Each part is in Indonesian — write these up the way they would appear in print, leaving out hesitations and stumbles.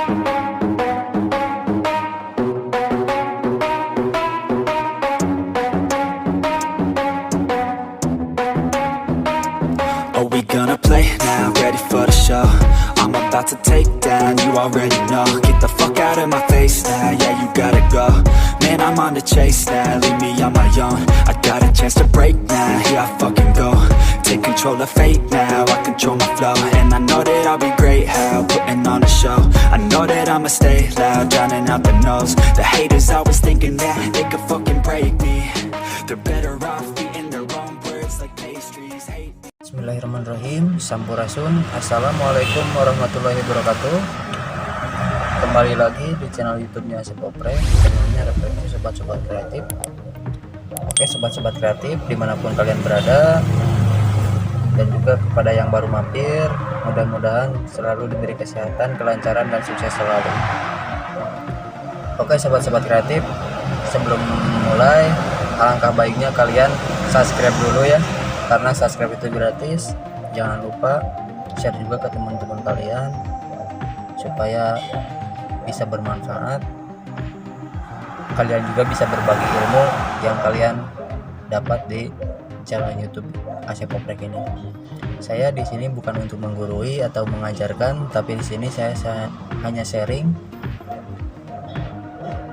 Are we gonna play now? Ready for the show? I'm about to take down, you already know. Get the fuck out of my face now, yeah, you gotta go. Man, I'm on the chase now, leave me on my own. I got a chance to break now, here I fucking go. Take control of fate now, I control my flow. And I know that I'll be great, how putting on a show. I know that I'ma stay loud, drowning out the noise. The haters always thinking that they could fucking break me. They're better off eating their own words like pastries. Hate. Bismillahirrahmanirrahim. Sampurasun. Assalamualaikum warahmatullahi wabarakatuh. Kembali lagi di channel YouTube-nya Asep Oprek, channelnya Refleksi Sobat-Sobat Kreatif. Oke, sobat-sobat kreatif dimanapun kalian berada, dan juga kepada yang baru mampir, mudah-mudahan selalu diberi kesehatan, kelancaran, dan sukses selalu. Oke, sobat-sobat kreatif, sebelum mulai, alangkah baiknya kalian subscribe dulu ya, karena subscribe itu gratis. Jangan lupa share juga ke teman-teman kalian supaya bisa bermanfaat. Kalian juga bisa berbagi ilmu yang kalian dapat di channel YouTube Asep Oprek ini. Saya di sini bukan untuk menggurui atau mengajarkan, tapi di sini saya hanya sharing,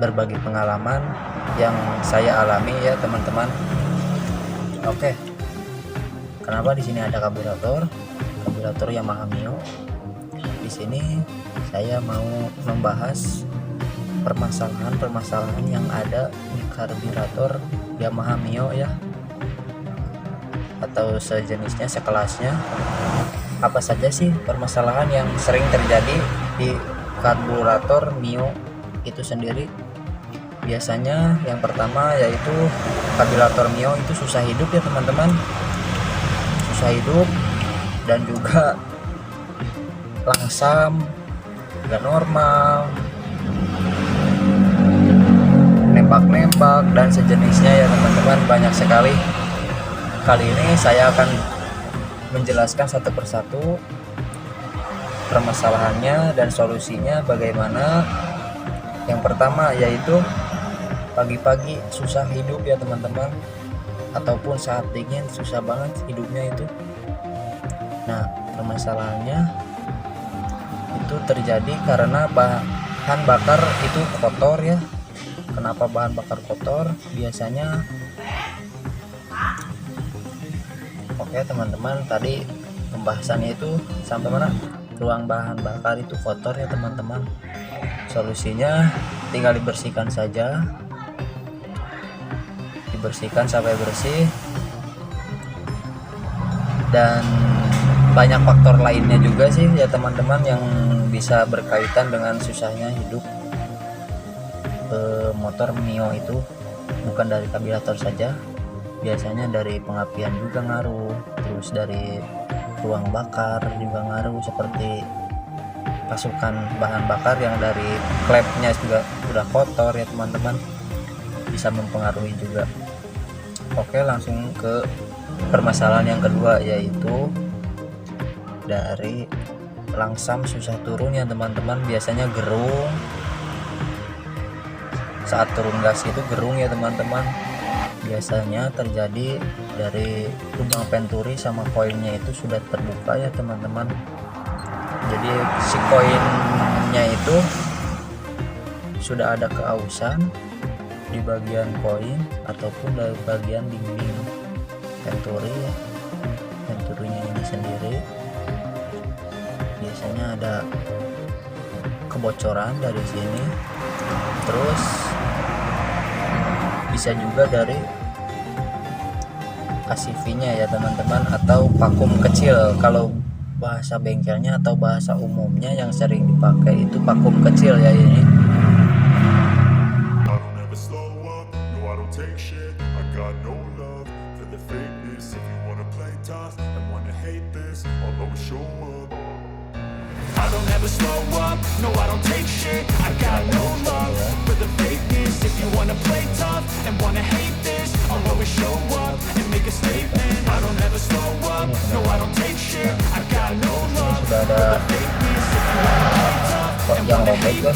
berbagi pengalaman yang saya alami ya teman-teman. Oke. Kenapa di sini ada karburator Yamaha Mio? Di sini saya mau membahas permasalahan yang ada di karburator Yamaha Mio ya, atau sejenisnya, sekelasnya. Apa saja sih permasalahan yang sering terjadi di karburator Mio itu sendiri? Biasanya yang pertama yaitu karburator Mio itu susah hidup ya teman-teman. Susah hidup dan juga langsam, gak normal, nembak-nembak dan sejenisnya ya teman-teman, banyak sekali. Kali ini saya akan menjelaskan satu persatu permasalahannya dan solusinya bagaimana. Yang pertama yaitu pagi-pagi susah hidup ya teman-teman, ataupun saat dingin susah banget hidupnya itu. Nah, permasalahannya itu terjadi karena bahan bakar itu kotor ya. Kenapa bahan bakar kotor? Biasanya, oke teman-teman, tadi pembahasannya itu sampai mana? Ruang bahan bakar itu kotor ya teman-teman. Solusinya tinggal dibersihkan saja, dibersihkan sampai bersih. Dan banyak faktor lainnya juga sih ya teman-teman yang bisa berkaitan dengan susahnya hidup motor Mio itu. Bukan dari karburator saja, biasanya dari pengapian juga ngaruh, terus dari ruang bakar juga ngaruh, seperti pasukan bahan bakar yang dari klepnya juga udah kotor ya teman-teman, bisa mempengaruhi juga. Oke, langsung ke permasalahan yang kedua, yaitu dari langsam susah turun ya teman-teman. Biasanya gerung, saat turun gas itu gerung ya teman-teman. Biasanya terjadi dari lubang venturi sama koinnya itu sudah terbuka ya teman-teman. Jadi si koinnya itu sudah ada keausan di bagian koin ataupun dari bagian dinding venturi ya. Venturinya ini sendiri biasanya ada kebocoran dari sini. Terus bisa juga dari ACV-nya ya teman-teman, atau vakum kecil. Kalau bahasa bengkelnya atau bahasa umumnya yang sering dipakai itu vakum kecil ya ini. I don't ever slow up, no I don't take shit. I got no love for the fakeness. If you wanna play tough and wanna hate this, I'll always show up and make a statement. I don't ever slow up, no I don't take shit. I got no love for the fakeness. If you wanna play tough yang robek kan,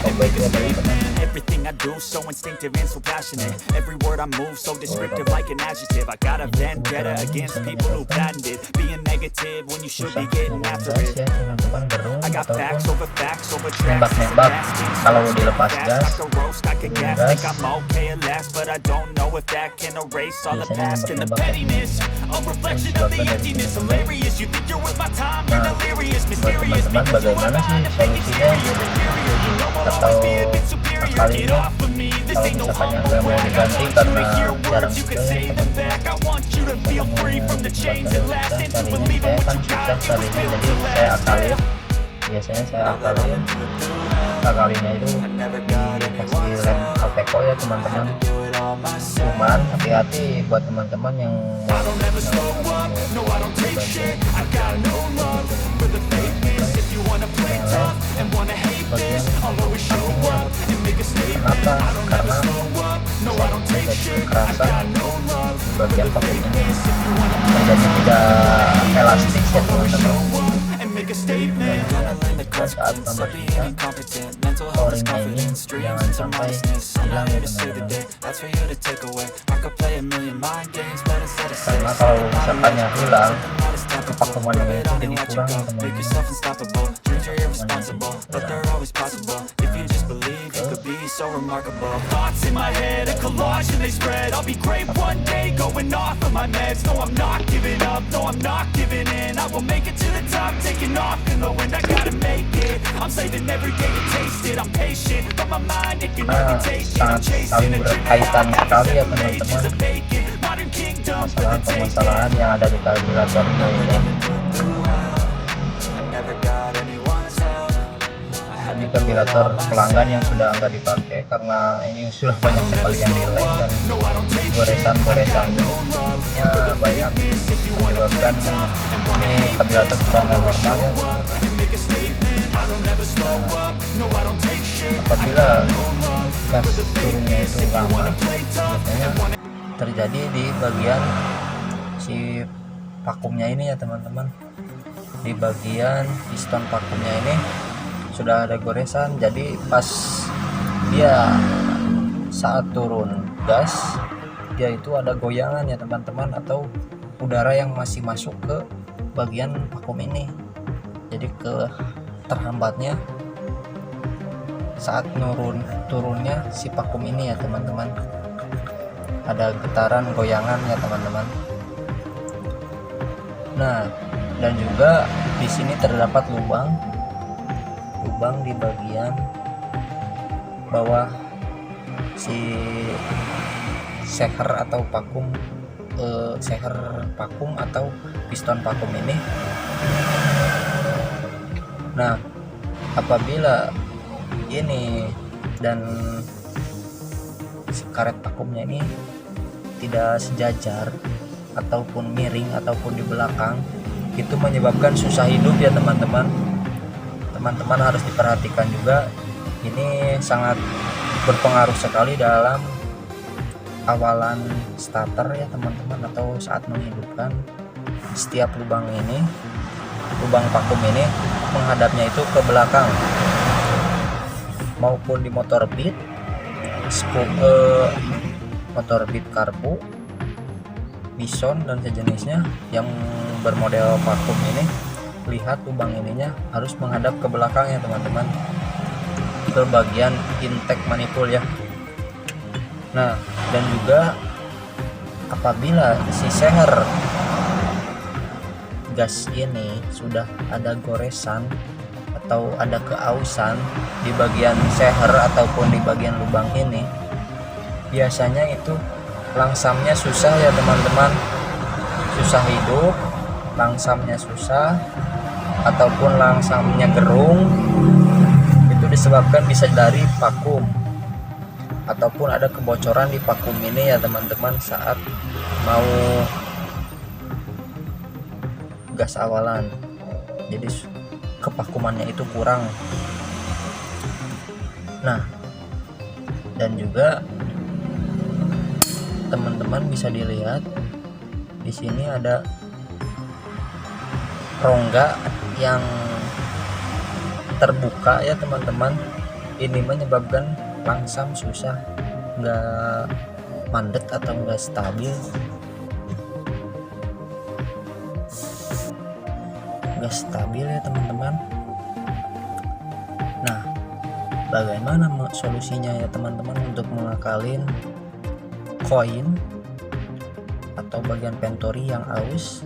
robek ya teman-teman. Everything I do so instinctive and so passionate. Every word I move so descriptive like an adjective. I got a vendetta against people who patented being negative when you should be getting after it. I got facts over tracks. Nembak kalau dilepas gas, Think I'm okay at last, but I don't know if that can erase all the past and the pettiness. A reflection of the emptiness, hilarious. You think you're worth my time, you're delirious, mysterious. Buat teman-teman bagaimana sih solusinya atau kali ini kalau misalkan yang mau diganti karena jarang juga ya teman-teman, saya kan susah cari, jadi saya akalin, biasanya saya akalin akalinya itu dikasih lem Alteco ya teman-teman. Cuman hati-hati buat teman-teman yang kenapa? Karena kekerasan bagian pakum ini menjadi tidak elastis ya teman-teman. Dan saat membersihkan o-ringnya ini jangan sampai hilang ya teman-teman. Karena kalau misalkannya hilang, kepakumannya itu jadi kurang ya teman-teman. So remarkable. Thoughts in my head, a collage and they spread. I'll be great one day, going off of my meds. No, I'm not giving up, no, I'm not giving in. I will make it to the top, taking off in the wind. I gotta make it, I'm saving every day to taste it. I'm patient, but my mind, it can only take it. I'm chasing a dream, sekali ya teman-teman, permasalahan yang ada di karburator ini. Ini karburator pelanggan yang sudah nggak dipakai karena ini sudah banyak sekali yang dilem dan goresan-goresannya banyak, menyebabkan ini karburator sudah nggak normal ya. Apabila gas turunnya itu lama, biasanya terjadi di bagian si vakumnya ini ya teman-teman. Di bagian piston vakumnya ini sudah ada goresan, jadi pas dia saat turun gas dia itu ada goyangan ya teman-teman, atau udara yang masih masuk ke bagian vakum ini, jadi ke terhambatnya saat turunnya si vakum ini ya teman-teman. Ada getaran goyangan ya teman-teman. Nah, dan juga di sini terdapat lubang di bagian bawah si seher atau vakum, seher vakum atau piston vakum ini. Nah, apabila ini dan si karet vakumnya ini tidak sejajar ataupun miring ataupun di belakang, itu menyebabkan susah hidup ya teman-teman. Teman-teman harus diperhatikan juga, ini sangat berpengaruh sekali dalam awalan starter ya teman-teman, atau saat menghidupkan. Setiap lubang vakum ini menghadapnya itu ke belakang, maupun di motor beat, motor beat karbu, bison dan sejenisnya yang bermodel vakum ini. Lihat lubang ininya harus menghadap ke belakang ya teman-teman, ke bagian intake manifold ya. Nah, dan juga apabila si seher gas ini sudah ada goresan atau ada keausan di bagian seher ataupun di bagian lubang ini, biasanya itu langsamnya susah ya teman-teman, susah hidup, langsamnya susah, ataupun langsamnya gerung. Itu disebabkan bisa dari vakum ataupun ada kebocoran di vakum ini ya teman-teman saat mau gas awalan, jadi kevakumannya itu kurang. Nah, dan juga teman-teman bisa dilihat di sini ada rongga yang terbuka ya teman-teman, ini menyebabkan langsam susah, nggak mandet atau nggak stabil, ya teman-teman. Nah, bagaimana solusinya ya teman-teman untuk mengakalin koin atau bagian pentori yang aus?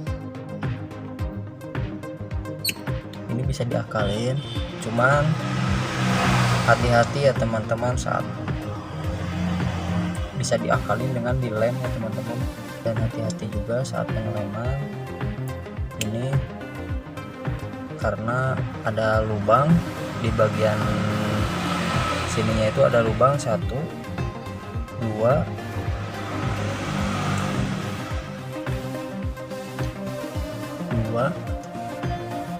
Ini bisa diakalin, cuman hati-hati ya teman-teman saat bisa diakalin dengan dilem ya teman-teman, dan hati-hati juga saat pengeleman ini karena ada lubang di bagian sininya, itu ada lubang 1, 2,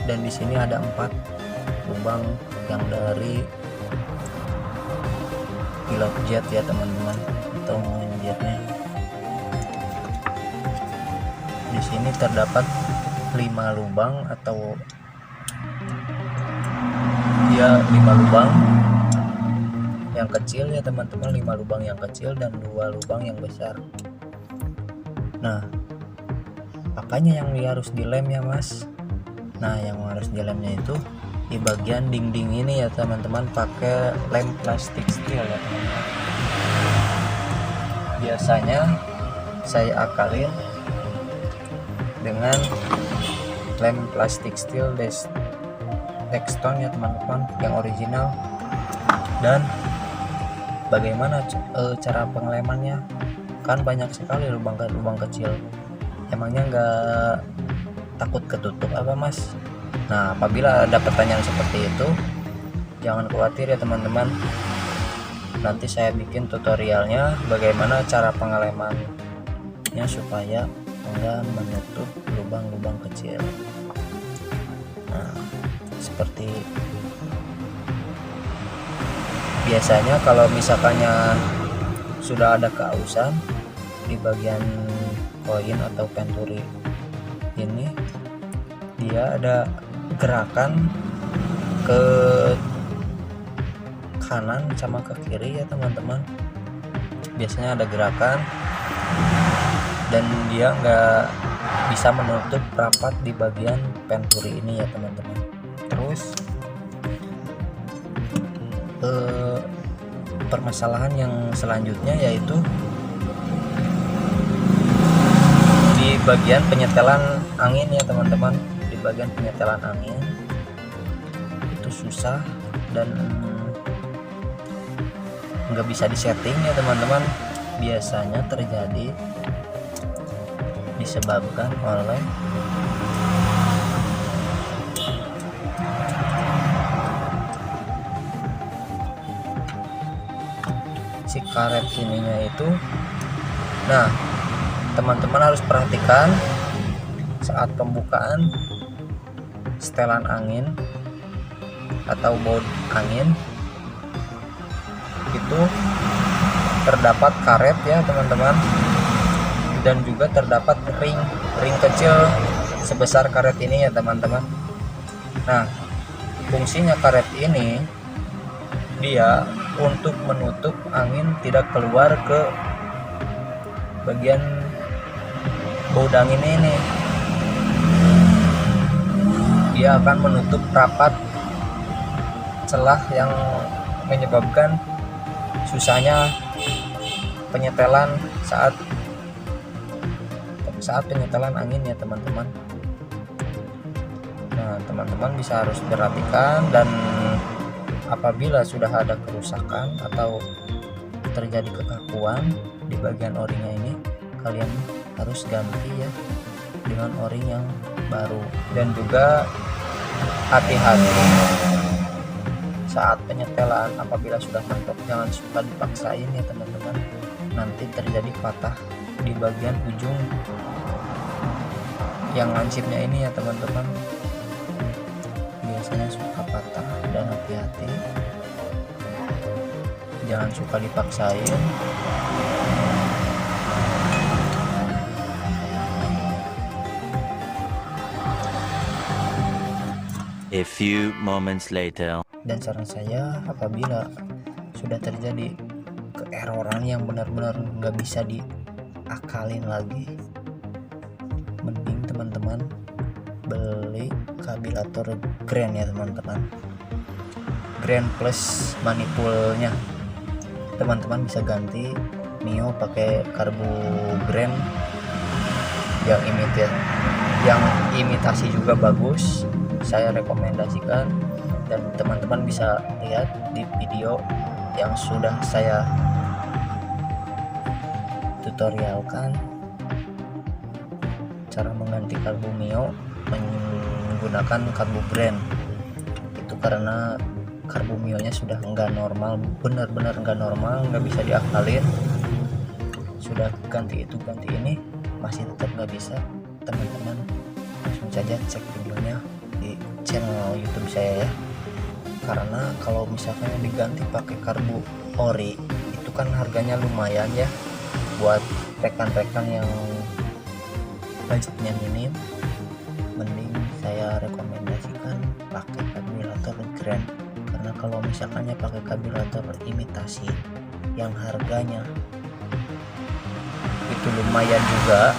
dan di sini ada 4 lubang yang dari pilot jet ya teman-teman, atau main jetnya. Di sini terdapat 5 lubang atau ya 5 lubang yang kecil ya teman-teman, 5 lubang yang kecil dan 2 lubang yang besar. Nah, apanya yang harus dilem ya mas? Nah, yang harus dilemnya itu di bagian dinding ini ya teman-teman, pakai lem plastik steel ya teman-teman. Biasanya saya akalin dengan lem plastik steel Dextone ya teman-teman, yang original. Dan bagaimana cara pengelemannya? Kan banyak sekali lubang kecil, emangnya nggak takut ketutup apa mas? Nah, apabila ada pertanyaan seperti itu, jangan khawatir ya teman-teman, nanti saya bikin tutorialnya bagaimana cara pengelemannya supaya enggak menutup lubang-lubang kecil. Nah, seperti biasanya kalau misalkannya sudah ada keausan di bagian koin atau penturi ini, dia ada gerakan ke kanan sama ke kiri ya teman-teman. Biasanya ada gerakan dan dia nggak bisa menutup rapat di bagian penturi ini ya teman-teman. Terus permasalahan yang selanjutnya yaitu di bagian penyetelan angin ya teman-teman. Di bagian penyetelan angin itu susah dan nggak bisa disetting ya teman-teman. Biasanya terjadi disebabkan oleh si karet ininya itu. Nah, teman-teman harus perhatikan saat pembukaan setelan angin atau baut angin itu terdapat karet ya teman-teman, dan juga terdapat ring kecil sebesar karet ini ya teman-teman. Nah, fungsinya karet ini dia untuk menutup angin tidak keluar ke bagian baut angin ini. Dia akan menutup rapat celah yang menyebabkan susahnya penyetelan saat penyetelan angin ya teman-teman. Nah, teman-teman bisa harus perhatikan, dan apabila sudah ada kerusakan atau terjadi kekakuan di bagian o-ringnya ini, kalian harus ganti ya dengan o-ring yang baru. Dan juga hati-hati saat penyetelan, apabila sudah mentok jangan suka dipaksain ya teman-teman, nanti terjadi patah di bagian ujung yang lancipnya ini ya teman-teman. Biasanya suka patah, dan hati-hati jangan suka dipaksain. A few moments later. Dan saran saya, apabila sudah terjadi keeroran yang benar-benar nggak bisa diakalin lagi, mending teman-teman beli kabilator Grand ya teman-teman. Grand plus manipulnya, teman-teman bisa ganti Mio pakai karbu Grand yang imitasi juga bagus. Saya rekomendasikan, dan teman-teman bisa lihat di video yang sudah saya tutorialkan cara mengganti karbu Mio menggunakan karbu Grand. Itu karena karbu Mio nya sudah enggak normal, benar-benar enggak normal, nggak bisa diakalin. Sudah ganti itu ganti ini masih tetap nggak bisa, teman-teman langsung saja cek videonya di channel YouTube saya ya. Karena kalau misalkan diganti pakai karbu ori itu kan harganya lumayan ya, buat rekan-rekan yang budgetnya minim, mending saya rekomendasikan pakai karburator Grand. Karena kalau misalkannya pakai karburator imitasi yang harganya itu lumayan juga,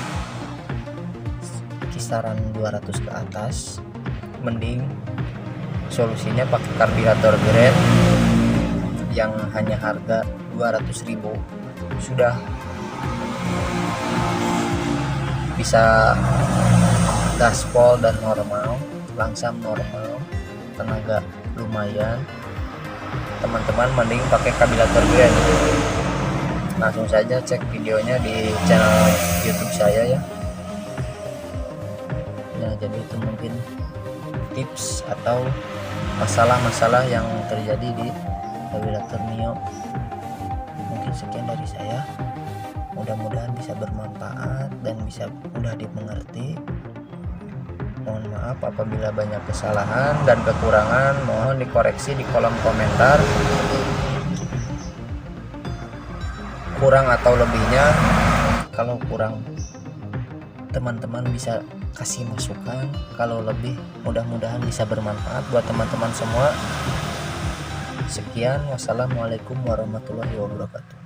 kisaran 200 ke atas, mending solusinya pakai karburator Grand yang hanya harga 200.000 sudah bisa gaspol dan normal, langsam normal, tenaga lumayan. Teman-teman mending pakai karburator Grand. Langsung saja cek videonya di channel YouTube saya ya. Nah, jadi itu mungkin tips atau masalah-masalah yang terjadi di karburator Mio. Mungkin sekian dari saya, mudah-mudahan bisa bermanfaat dan bisa mudah dimengerti. Mohon maaf apabila banyak kesalahan dan kekurangan, mohon dikoreksi di kolom komentar. Kurang atau lebihnya, kalau kurang teman-teman bisa kasih masukan, kalau lebih mudah-mudahan bisa bermanfaat buat teman-teman semua. Sekian, wassalamualaikum warahmatullahi wabarakatuh.